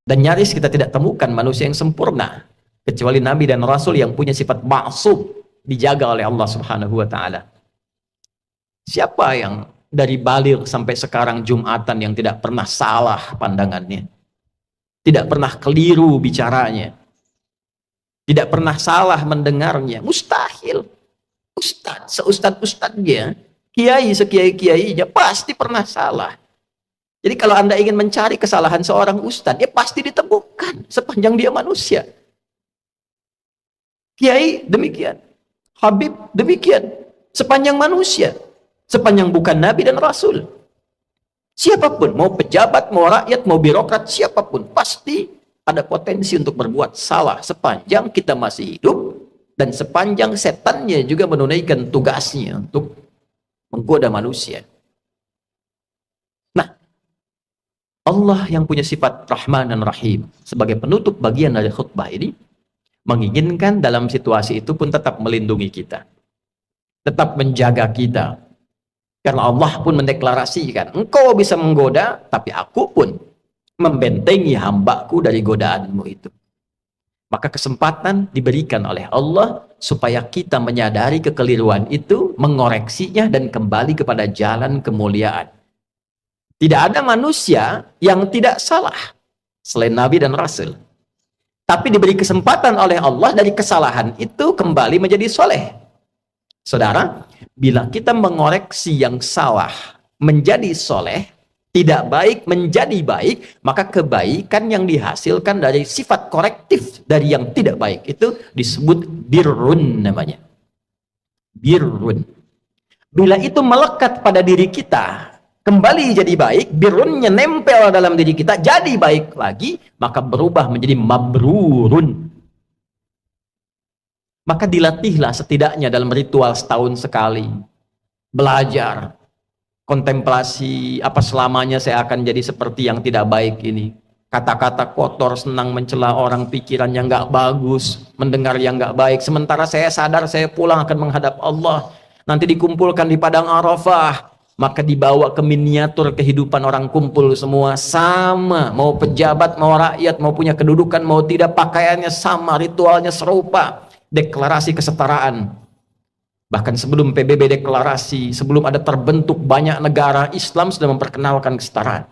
Dan nyaris kita tidak temukan manusia yang sempurna kecuali Nabi dan Rasul yang punya sifat ma'sum, dijaga oleh Allah Subhanahu wa taala. Siapa yang dari baligh sampai sekarang Jumatan yang tidak pernah salah pandangannya? Tidak pernah keliru bicaranya? Tidak pernah salah mendengarnya? Mustahil. Ustadz, seustadz-ustadznya, kiai sekiai-kiainya pasti pernah salah. Jadi kalau Anda ingin mencari kesalahan seorang ustadz, ya pasti ditemukan sepanjang dia manusia. Kiai demikian, Habib demikian, sepanjang manusia, sepanjang bukan Nabi dan Rasul. Siapapun, mau pejabat, mau rakyat, mau birokrat, siapapun, pasti ada potensi untuk berbuat salah sepanjang kita masih hidup dan sepanjang setannya juga menunaikan tugasnya untuk menggoda manusia. Allah yang punya sifat Rahman dan Rahim sebagai penutup bagian dari khutbah ini menginginkan dalam situasi itu pun tetap melindungi kita, tetap menjaga kita, karena Allah pun mendeklarasikan, engkau bisa menggoda tapi aku pun membentengi hambaku dari godaanmu itu. Maka kesempatan diberikan oleh Allah supaya kita menyadari kekeliruan itu, mengoreksinya dan kembali kepada jalan kemuliaan. Tidak ada manusia yang tidak salah selain Nabi dan Rasul. Tapi diberi kesempatan oleh Allah dari kesalahan itu kembali menjadi soleh. Saudara, bila kita mengoreksi yang salah menjadi soleh, tidak baik menjadi baik, maka kebaikan yang dihasilkan dari sifat korektif dari yang tidak baik itu disebut birrun namanya. Birrun. Bila itu melekat pada diri kita, kembali jadi baik, birrunnya nempel dalam diri kita, jadi baik lagi, maka berubah menjadi mabrurun. Maka dilatihlah setidaknya dalam ritual setahun sekali. Belajar, kontemplasi, apa selamanya saya akan jadi seperti yang tidak baik ini. Kata-kata kotor, senang mencela orang, pikiran yang gak bagus, mendengar yang gak baik. Sementara saya sadar saya pulang akan menghadap Allah. Nanti dikumpulkan di padang Arafah. Maka dibawa ke miniatur kehidupan orang kumpul semua sama, mau pejabat, mau rakyat, mau punya kedudukan, mau tidak, pakaiannya sama, ritualnya serupa, deklarasi kesetaraan. Bahkan sebelum PBB deklarasi, sebelum ada terbentuk banyak negara, Islam sudah memperkenalkan kesetaraan.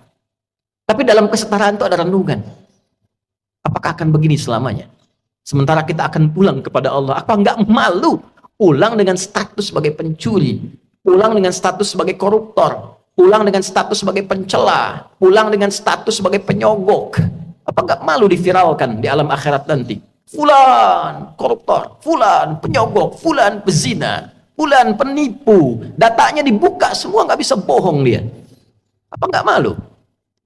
Tapi dalam kesetaraan itu ada renungan. Apakah akan begini selamanya? Sementara kita akan pulang kepada Allah, apa enggak malu pulang dengan status sebagai pencuri? Pulang dengan status sebagai koruptor, pulang dengan status sebagai pencela, pulang dengan status sebagai penyogok. Apa enggak malu diviralkan di alam akhirat nanti? Fulan koruptor, fulan penyogok, fulan pezina, fulan penipu. Datanya dibuka semua, nggak bisa bohong dia. Apa enggak malu?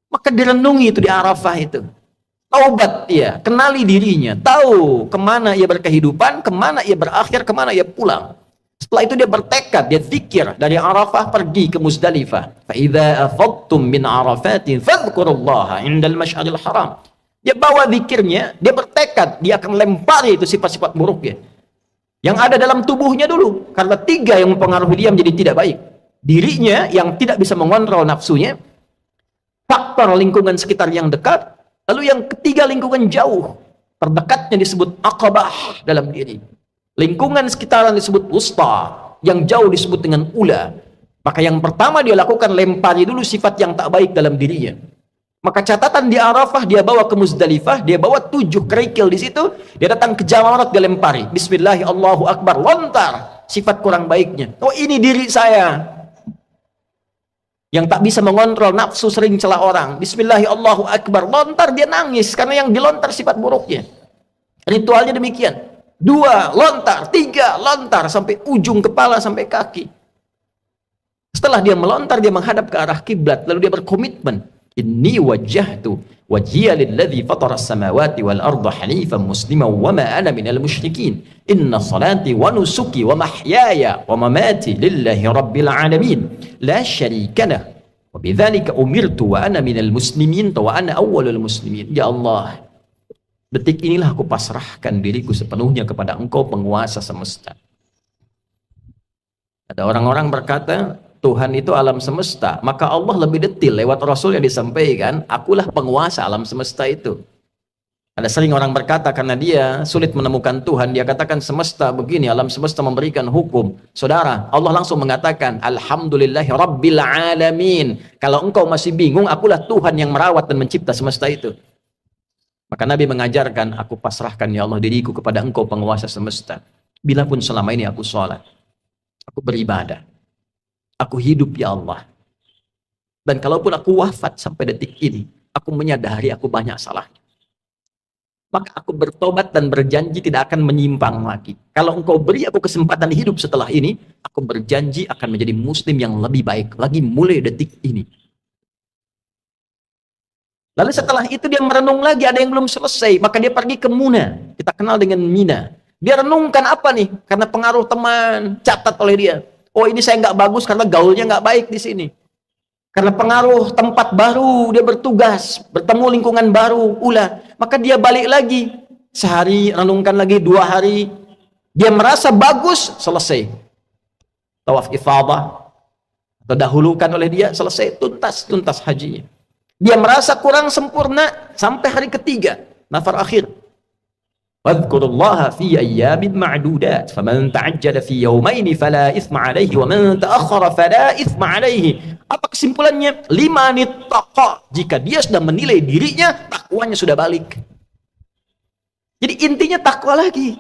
Maka direnungi itu di Arafah itu. Taubat dia, kenali dirinya, tahu kemana ia berkehidupan, kemana ia berakhir, kemana ia pulang. Setelah itu dia bertekad, dia zikir dari Arafah pergi ke Muzdalifah. Fa'idha afadtum min arafatin fadhkurullaha indal masy'aril haram. Dia bawa zikirnya, dia bertekad, dia akan lempari itu sifat-sifat buruknya yang ada dalam tubuhnya dulu. Karena tiga yang mempengaruhi dia menjadi tidak baik. Dirinya yang tidak bisa mengontrol nafsunya, faktor lingkungan sekitar yang dekat, lalu yang ketiga lingkungan jauh. Terdekatnya disebut aqabah dalam diri. Lingkungan sekitaran disebut wusta, yang jauh disebut dengan ula. Maka yang pertama dia lakukan, lempari dulu sifat yang tak baik dalam dirinya. Maka catatan di Arafah, dia bawa ke Muzdalifah, dia bawa 7 kerikil di situ, dia datang ke Jamarat, dia lempari. Bismillah, Allahu Akbar, lontar sifat kurang baiknya. Oh, ini diri saya yang tak bisa mengontrol nafsu, sering celah orang. Bismillah, Allahu Akbar, lontar, dia nangis karena yang dilontar sifat buruknya. Ritualnya demikian. 2 lontar, 3 lontar, sampai ujung kepala sampai kaki. Setelah dia melontar, dia menghadap ke arah kiblat, lalu dia berkomitmen, inni wajjahtu wajhiya lilladzi fatara as-samawati wal arda hanifan musliman wa ma ana minal musyrikin. Inna salati wa nusuki wa mahyaya wa mamati lillahi rabbil alamin la syarika lah wa bidzalika umirtu wa ana minal muslimin wa ana awwalul muslimin. Ya Allah, detik inilah aku pasrahkan diriku sepenuhnya kepada Engkau, penguasa semesta. Ada orang-orang berkata, Tuhan itu alam semesta. Maka Allah lebih detil lewat Rasul yang disampaikan, akulah penguasa alam semesta itu. Ada sering orang berkata karena dia sulit menemukan Tuhan, dia katakan semesta begini, alam semesta memberikan hukum. Saudara, Allah langsung mengatakan, Alhamdulillahi Rabbil Alamin. Kalau engkau masih bingung, akulah Tuhan yang merawat dan mencipta semesta itu. Maka Nabi mengajarkan, aku pasrahkan ya Allah diriku kepada engkau penguasa semesta. Bila pun selama ini aku sholat, aku beribadah, aku hidup ya Allah. Dan kalaupun aku wafat sampai detik ini, aku menyadari aku banyak salahnya. Maka aku bertobat dan berjanji tidak akan menyimpang lagi. Kalau engkau beri aku kesempatan hidup setelah ini, aku berjanji akan menjadi muslim yang lebih baik lagi mulai detik ini. Lalu setelah itu dia merenung lagi, ada yang belum selesai, maka dia pergi ke Muna. Kita kenal dengan Mina. Dia renungkan apa nih? Karena pengaruh teman, catat oleh dia. Oh, ini saya nggak bagus karena gaulnya nggak baik di sini. Karena pengaruh tempat baru, dia bertugas, bertemu lingkungan baru, maka dia balik lagi. Sehari, renungkan lagi, 2 hari. Dia merasa bagus, selesai. Tawaf ifadah, atau dahulukan oleh dia, selesai, tuntas hajinya. Dia merasa kurang sempurna, sampai hari ketiga, nafar akhir. Wadhkurullaha fi ayyamin ma'dudat faman ta'ajjala fi yawmaini fala ithma alaihi wa man ta'akhkhara fala ithma alaihi. Apa kesimpulannya? Limanit taqa, jika dia sudah menilai dirinya, takwanya sudah balik. Jadi intinya takwa lagi.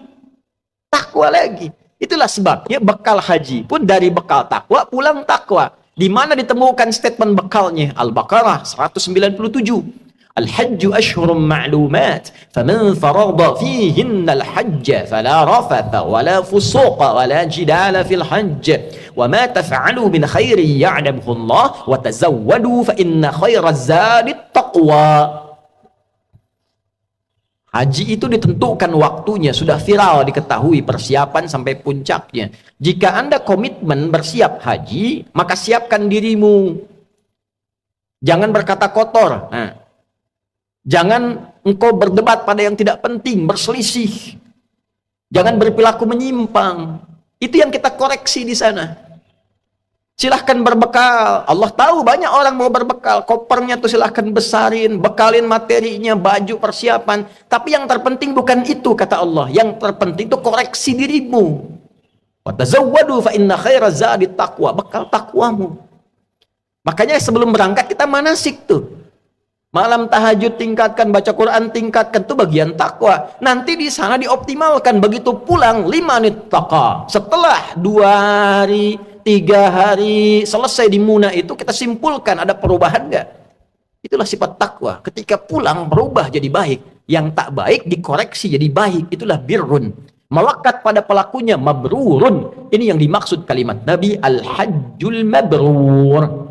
Takwa lagi. Itulah sebabnya bekal haji pun dari bekal takwa pulang takwa. Di mana ditemukan statement bekalnya? Al-Baqarah 197. Al-hajju ashhurum ma'lumat faman farada fihinna al-hajj fala rafatha wala fusuqa wala jidala fil hajj wa ma taf'alu min khairin ya'lamuhu Allah wa tazawwadu fa inna khairaz zadi taqwa. Haji itu ditentukan waktunya, sudah viral diketahui persiapan sampai puncaknya. Jika Anda komitmen bersiap haji, maka siapkan dirimu. Jangan berkata kotor. Jangan engkau berdebat pada yang tidak penting, berselisih. Jangan berperilaku menyimpang. Itu yang kita koreksi di sana. Silahkan berbekal. Allah tahu banyak orang mau berbekal. Kopernya tuh silahkan besarin, bekalin materinya, baju, persiapan. Tapi yang terpenting bukan itu, kata Allah. Yang terpenting itu koreksi dirimu. Wa tazawwadu fa inna khairaz zadi taqwa. Bekal takwamu. Makanya sebelum berangkat kita manasik tuh. Malam tahajud tingkatkan, baca Quran tingkatkan, itu bagian takwa. Nanti di sana dioptimalkan. Begitu pulang 5 menit taqa. Setelah 2 hari, 3 hari selesai di Muna itu, kita simpulkan ada perubahan enggak? Itulah sifat takwa. Ketika pulang berubah jadi baik. Yang tak baik dikoreksi jadi baik. Itulah birrun. Melekat pada pelakunya mabrurun. Ini yang dimaksud kalimat Nabi al-hajjul mabrur.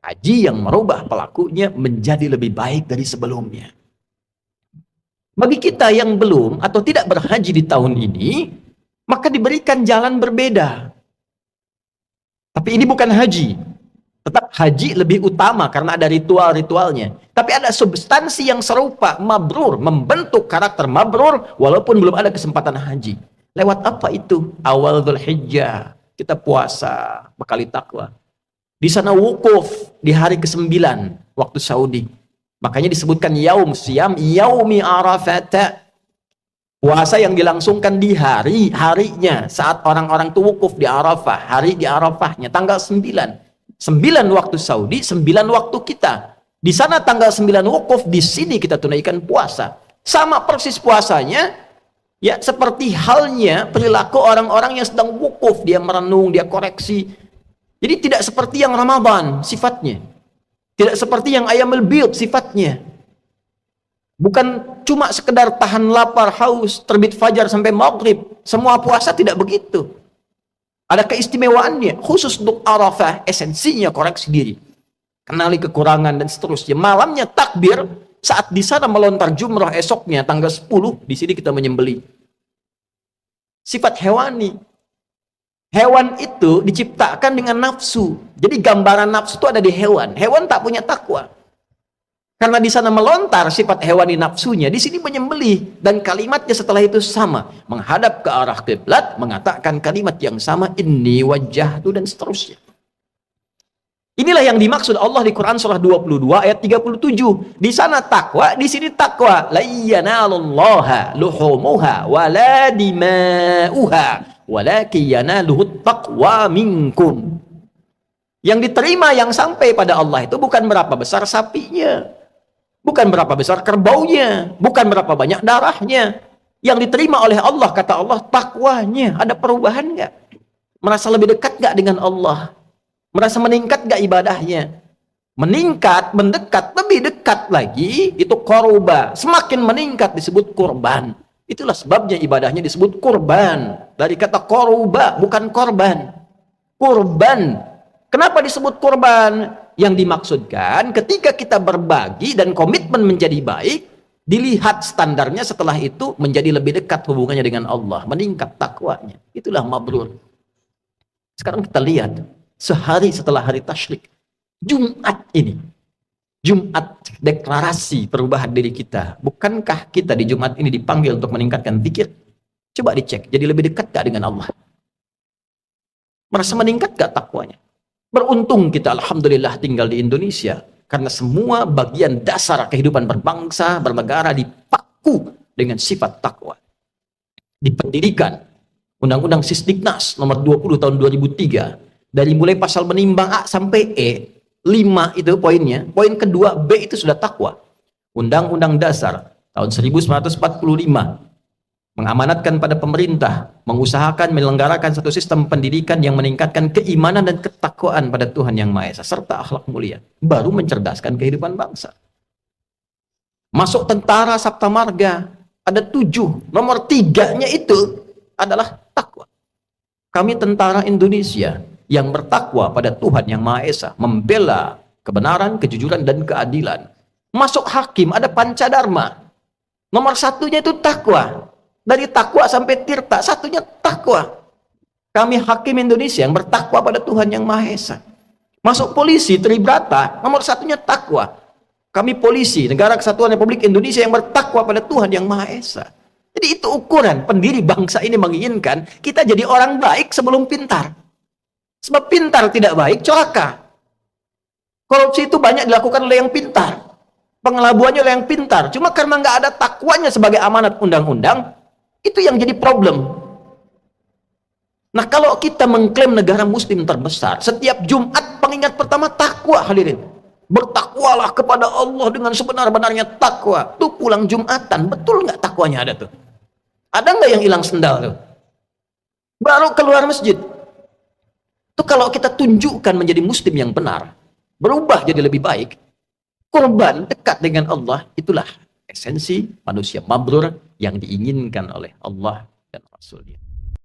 Haji yang merubah pelakunya menjadi lebih baik dari sebelumnya. Bagi kita yang belum atau tidak berhaji di tahun ini, maka diberikan jalan berbeda. Tapi ini bukan haji. Tetap haji lebih utama karena ada ritual-ritualnya. Tapi ada substansi yang serupa, mabrur, membentuk karakter mabrur walaupun belum ada kesempatan haji. Lewat apa itu? Awal Dzulhijjah, kita puasa, bekali takwa. Di sana wukuf di hari ke-9 waktu Saudi. Makanya disebutkan yaum siyam yaumi Arafat. Puasa yang dilangsungkan di harinya saat orang-orang itu wukuf di Arafah, hari di Arafahnya tanggal 9. 9 waktu Saudi, 9 waktu kita. Di sana tanggal 9 wukuf, di sini kita tunaikan puasa. Sama persis puasanya, ya seperti halnya perilaku orang-orang yang sedang wukuf, dia merenung, dia koreksi. Jadi tidak seperti yang Ramadan sifatnya. Tidak seperti yang Ayyamul Bid sifatnya. Bukan cuma sekedar tahan lapar, haus, terbit fajar sampai maghrib. Semua puasa tidak begitu. Ada keistimewaannya. Khusus untuk Arafah, esensinya koreksi diri. Kenali kekurangan dan seterusnya. Malamnya takbir, saat di sana melontar jumrah esoknya tanggal 10, di sini kita menyembelih. Sifat hewani. Hewan itu diciptakan dengan nafsu. Jadi gambaran nafsu itu ada di hewan. Hewan tak punya takwa. Karena di sana melontar sifat hewani nafsunya, di sini menyembelih. Dan kalimatnya setelah itu sama. Menghadap ke arah kiblat, mengatakan kalimat yang sama, inni wajjahtu dan seterusnya. Inilah yang dimaksud Allah di Quran surah 22 ayat 37. Di sana takwa, di sini takwa. La yanalullaha luhumuha wala dima'uha walakin yanaluhut taqwa minkum. Yang diterima, yang sampai pada Allah itu bukan berapa besar sapinya, bukan berapa besar kerbaunya, bukan berapa banyak darahnya. Yang diterima oleh Allah, kata Allah, takwanya. Ada perubahan nggak? Merasa lebih dekat nggak dengan Allah? Merasa meningkat gak ibadahnya? Meningkat, mendekat, lebih dekat lagi, itu koruba. Semakin meningkat disebut kurban. Itulah sebabnya ibadahnya disebut kurban. Dari kata koruba, bukan korban. Kurban. Kenapa disebut kurban? Yang dimaksudkan ketika kita berbagi dan komitmen menjadi baik, dilihat standarnya setelah itu menjadi lebih dekat hubungannya dengan Allah. Meningkat takwanya. Itulah mabrur. Sekarang kita lihat. Sehari setelah hari tasyrik, Jumat ini, Jumat deklarasi perubahan diri kita. Bukankah kita di Jumat ini dipanggil untuk meningkatkan zikir? Coba dicek, jadi lebih dekat gak dengan Allah? Merasa meningkat gak takwanya? Beruntung kita, alhamdulillah, tinggal di Indonesia, karena semua bagian dasar kehidupan berbangsa, bernegara dipaku dengan sifat takwa. Di pendidikan, Undang-Undang Sisdiknas nomor 20 tahun 2003, dari mulai pasal menimbang A sampai E, 5 itu poinnya. Poin kedua, B itu sudah takwa. Undang-Undang Dasar tahun 1945 mengamanatkan pada pemerintah, mengusahakan menyelenggarakan satu sistem pendidikan yang meningkatkan keimanan dan ketakwaan pada Tuhan Yang Maha Esa, serta akhlak mulia. Baru mencerdaskan kehidupan bangsa. Masuk tentara Sabta Marga, ada 7. Nomor 3-nya itu adalah takwa. Kami tentara Indonesia yang bertakwa pada Tuhan Yang Maha Esa, membela kebenaran, kejujuran, dan keadilan. Masuk hakim, ada pancadharma. Nomor 1-nya itu takwa. Dari takwa sampai tirta, 1-nya takwa. Kami hakim Indonesia yang bertakwa pada Tuhan Yang Maha Esa. Masuk polisi, Tribrata, nomor 1-nya takwa. Kami polisi, Negara Kesatuan Republik Indonesia yang bertakwa pada Tuhan Yang Maha Esa. Jadi itu ukuran pendiri bangsa ini menginginkan kita jadi orang baik sebelum pintar. Sebab pintar tidak baik, celaka. Korupsi itu banyak dilakukan oleh yang pintar. Pengelabuannya oleh yang pintar. Cuma karena nggak ada takwanya sebagai amanat undang-undang, itu yang jadi problem. Nah, kalau kita mengklaim negara muslim terbesar, setiap Jumat pengingat pertama takwa, hadirin. Bertakwalah kepada Allah dengan sebenar-benarnya takwa. Tuh pulang Jumatan, betul nggak takwanya ada tuh? Ada nggak yang hilang sendal tuh? Baru keluar masjid. Itu kalau kita tunjukkan menjadi muslim yang benar, berubah jadi lebih baik, korban dekat dengan Allah, itulah esensi manusia mabrur yang diinginkan oleh Allah dan Rasulnya.